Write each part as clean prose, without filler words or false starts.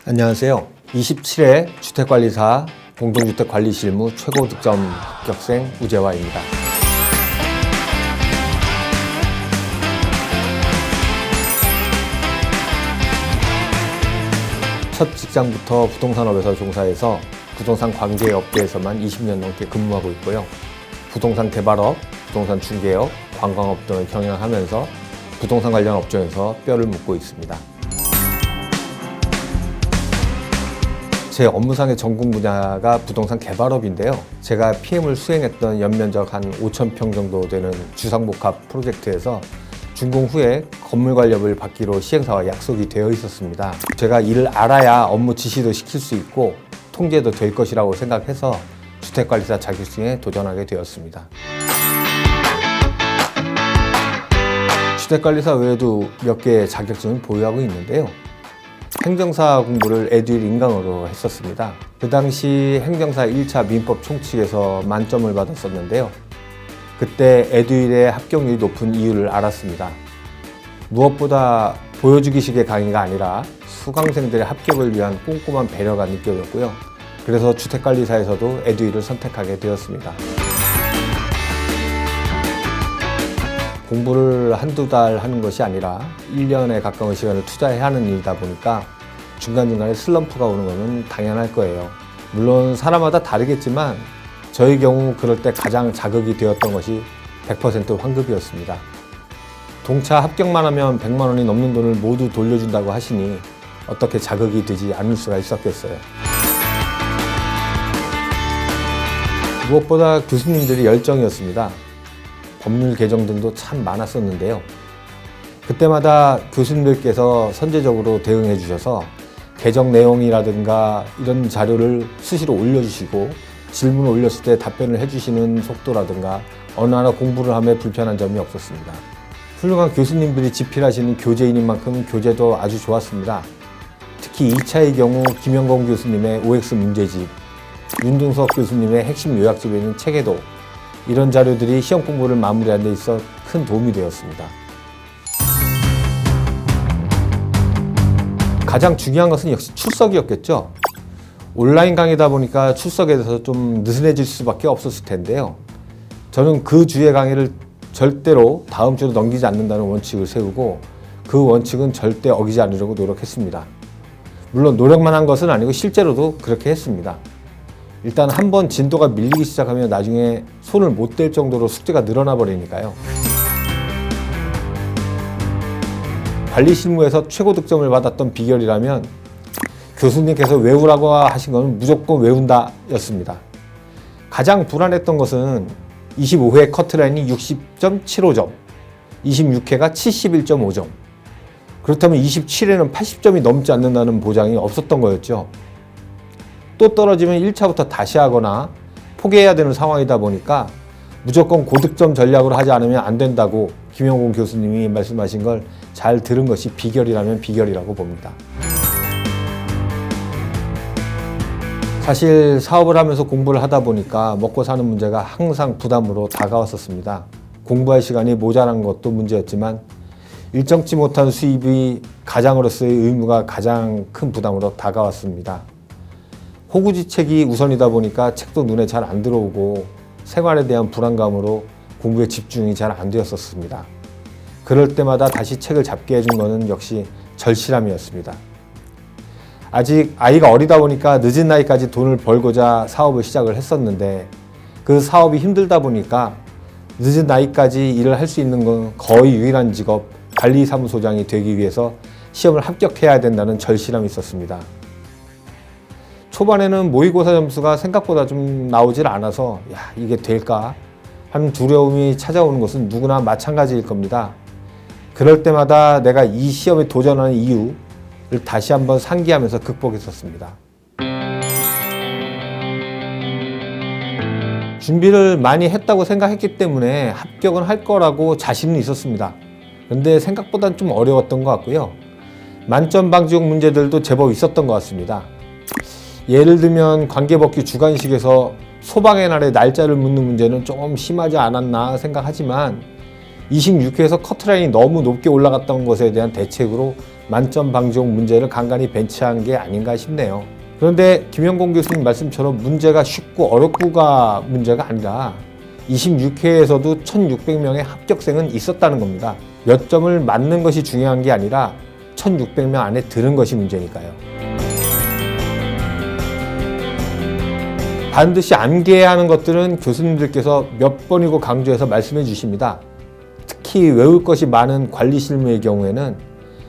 안녕하세요. 27회 주택관리사 공동주택관리실무 최고 득점 합격생 우재화입니다. 첫 직장부터 부동산업에서 종사해서 부동산 관계업계에서만 20년 넘게 근무하고 있고요. 부동산 개발업, 부동산 중개업, 관광업 등을 경영하면서 부동산 관련 업종에서 뼈를 묻고 있습니다. 제 업무상의 전공 분야가 부동산 개발업인데요. 제가 PM을 수행했던 연면적 한 5,000평 정도 되는 주상복합 프로젝트에서 준공 후에 건물 관리업을 받기로 시행사와 약속이 되어 있었습니다. 제가 일을 알아야 업무 지시도 시킬 수 있고 통제도 될 것이라고 생각해서 주택관리사 자격증에 도전하게 되었습니다. 주택관리사 외에도 몇 개의 자격증을 보유하고 있는데요. 행정사 공부를 에듀윌 인강으로 했었습니다. 그 당시 행정사 1차 민법 총칙에서 만점을 받았었는데요. 그때 에듀윌의 합격률이 높은 이유를 알았습니다. 무엇보다 보여주기식의 강의가 아니라 수강생들의 합격을 위한 꼼꼼한 배려가 느껴졌고요. 그래서 주택관리사에서도 에듀윌을 선택하게 되었습니다. 공부를 한두 달 하는 것이 아니라 1년에 가까운 시간을 투자해야 하는 일이다 보니까 중간중간에 슬럼프가 오는 것은 당연할 거예요. 물론 사람마다 다르겠지만 저의 경우 그럴 때 가장 자극이 되었던 것이 100% 환급이었습니다. 동차 합격만 하면 100만 원이 넘는 돈을 모두 돌려준다고 하시니 어떻게 자극이 되지 않을 수가 있었겠어요. 무엇보다 교수님들이 열정이었습니다. 법률 개정 등도 참 많았었는데요. 그때마다 교수님들께서 선제적으로 대응해 주셔서 개정 내용이라든가 이런 자료를 수시로 올려주시고 질문을 올렸을 때 답변을 해주시는 속도라든가 어느 하나 공부를 하며 불편한 점이 없었습니다. 훌륭한 교수님들이 집필하시는 교재인 만큼 교재도 아주 좋았습니다. 특히 2차의 경우 김영건 교수님의 OX 문제집, 윤종석 교수님의 핵심 요약집에 있는 체계도 이런 자료들이 시험 공부를 마무리하는 데 있어 큰 도움이 되었습니다. 가장 중요한 것은 역시 출석이었겠죠. 온라인 강의다 보니까 출석에 대해서 좀 느슨해질 수밖에 없었을 텐데요. 저는 그 주의 강의를 절대로 다음 주로 넘기지 않는다는 원칙을 세우고 그 원칙은 절대 어기지 않으려고 노력했습니다. 물론 노력만 한 것은 아니고 실제로도 그렇게 했습니다. 일단 한번 진도가 밀리기 시작하면 나중에 손을 못 댈 정도로 숙제가 늘어나 버리니까요. 관리실무에서 최고 득점을 받았던 비결이라면 교수님께서 외우라고 하신 건 무조건 외운다 였습니다. 가장 불안했던 것은 25회 커트라인이 60.75점, 26회가 71.5점. 그렇다면 27회는 80점이 넘지 않는다는 보장이 없었던 거였죠. 또 떨어지면 1차부터 다시 하거나 포기해야 되는 상황이다 보니까 무조건 고득점 전략으로 하지 않으면 안 된다고 김영건 교수님이 말씀하신 걸 잘 들은 것이 비결이라면 비결이라고 봅니다. 사실 사업을 하면서 공부를 하다 보니까 먹고 사는 문제가 항상 부담으로 다가왔었습니다. 공부할 시간이 모자란 것도 문제였지만 일정치 못한 수입이 가장으로서의 의무가 가장 큰 부담으로 다가왔습니다. 호구지책이 우선이다 보니까 책도 눈에 잘 안 들어오고 생활에 대한 불안감으로 공부에 집중이 잘 안 되었었습니다. 그럴 때마다 다시 책을 잡게 해준 것은 역시 절실함이었습니다. 아직 아이가 어리다 보니까 늦은 나이까지 돈을 벌고자 사업을 시작을 했었는데 그 사업이 힘들다 보니까 늦은 나이까지 일을 할 수 있는 건 거의 유일한 직업 관리사무소장이 되기 위해서 시험을 합격해야 된다는 절실함이 있었습니다. 초반에는 모의고사 점수가 생각보다 좀 나오질 않아서 이게 될까 하는 두려움이 찾아오는 것은 누구나 마찬가지일 겁니다. 그럴 때마다 내가 이 시험에 도전하는 이유를 다시 한번 상기하면서 극복했었습니다. 준비를 많이 했다고 생각했기 때문에 합격은 할 거라고 자신은 있었습니다. 그런데 생각보다는 좀 어려웠던 것 같고요. 만점 방지용 문제들도 제법 있었던 것 같습니다. 예를 들면 관계법규 주관식에서 소방의 날에 날짜를 묻는 문제는 조금 심하지 않았나 생각하지만 26회에서 커트라인이 너무 높게 올라갔던 것에 대한 대책으로 만점 방지용 문제를 간간히 벤치한 게 아닌가 싶네요. 그런데 김영공 교수님 말씀처럼 문제가 쉽고 어렵고가 문제가 아니라 26회에서도 1600명의 합격생은 있었다는 겁니다. 몇 점을 맞는 것이 중요한 게 아니라 1600명 안에 드는 것이 문제니까요. 반드시 암기해야 하는 것들은 교수님들께서 몇 번이고 강조해서 말씀해 주십니다. 특히 외울 것이 많은 관리 실무의 경우에는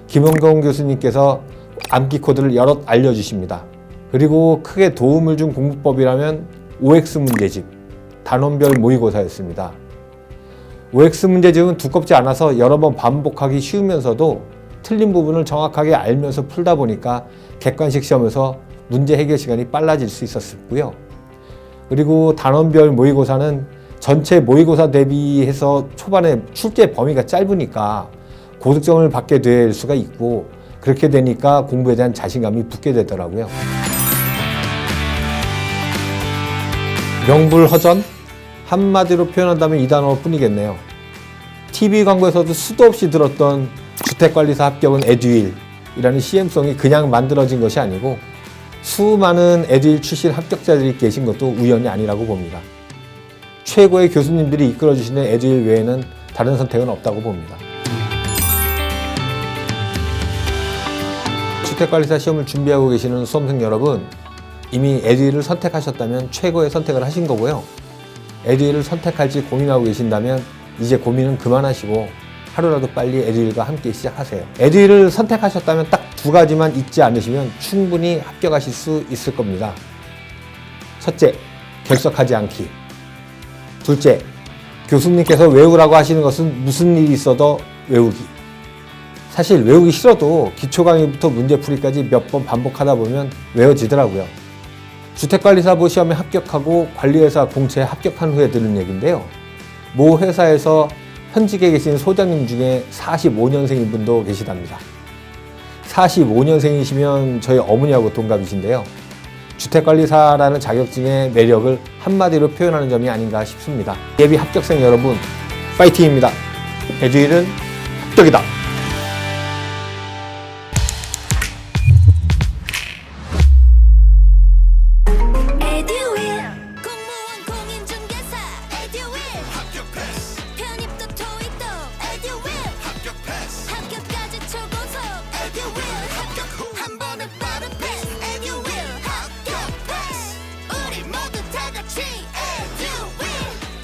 김영경 교수님께서 암기 코드를 여럿 알려주십니다. 그리고 크게 도움을 준 공부법이라면 OX 문제집, 단원별 모의고사였습니다. OX 문제집은 두껍지 않아서 여러 번 반복하기 쉬우면서도 틀린 부분을 정확하게 알면서 풀다 보니까 객관식 시험에서 문제 해결 시간이 빨라질 수 있었고요. 그리고 단원별 모의고사는 전체 모의고사 대비해서 초반에 출제 범위가 짧으니까 고득점을 받게 될 수가 있고, 그렇게 되니까 공부에 대한 자신감이 붙게 되더라고요. 명불허전? 한마디로 표현한다면 이 단어뿐이겠네요. TV 광고에서도 수도 없이 들었던 주택관리사 합격은 에듀윌이라는 CM송이 그냥 만들어진 것이 아니고 수많은 에듀윌 출신 합격자들이 계신 것도 우연이 아니라고 봅니다. 최고의 교수님들이 이끌어주시는 에듀윌 외에는 다른 선택은 없다고 봅니다. 주택관리사 시험을 준비하고 계시는 수험생 여러분, 이미 에듀윌을 선택하셨다면 최고의 선택을 하신 거고요. 에듀윌을 선택할지 고민하고 계신다면 이제 고민은 그만하시고 하루라도 빨리 에듀윌과 함께 시작하세요. 에듀윌을 선택하셨다면 딱 두 가지만 잊지 않으시면 충분히 합격하실 수 있을 겁니다. 첫째, 결석하지 않기. 둘째, 교수님께서 외우라고 하시는 것은 무슨 일이 있어도 외우기. 사실 외우기 싫어도 기초 강의부터 문제풀이까지 몇 번 반복하다 보면 외워지더라고요. 주택관리사부 시험에 합격하고 관리회사 공채에 합격한 후에 들은 얘기인데요. 모 회사에서 현직에 계신 소장님 중에 45년생인 분도 계시답니다. 45년생이시면 저희 어머니하고 동갑이신데요. 주택관리사라는 자격증의 매력을 한마디로 표현하는 점이 아닌가 싶습니다. 예비 합격생 여러분, 파이팅입니다. 에듀윌은 합격이다.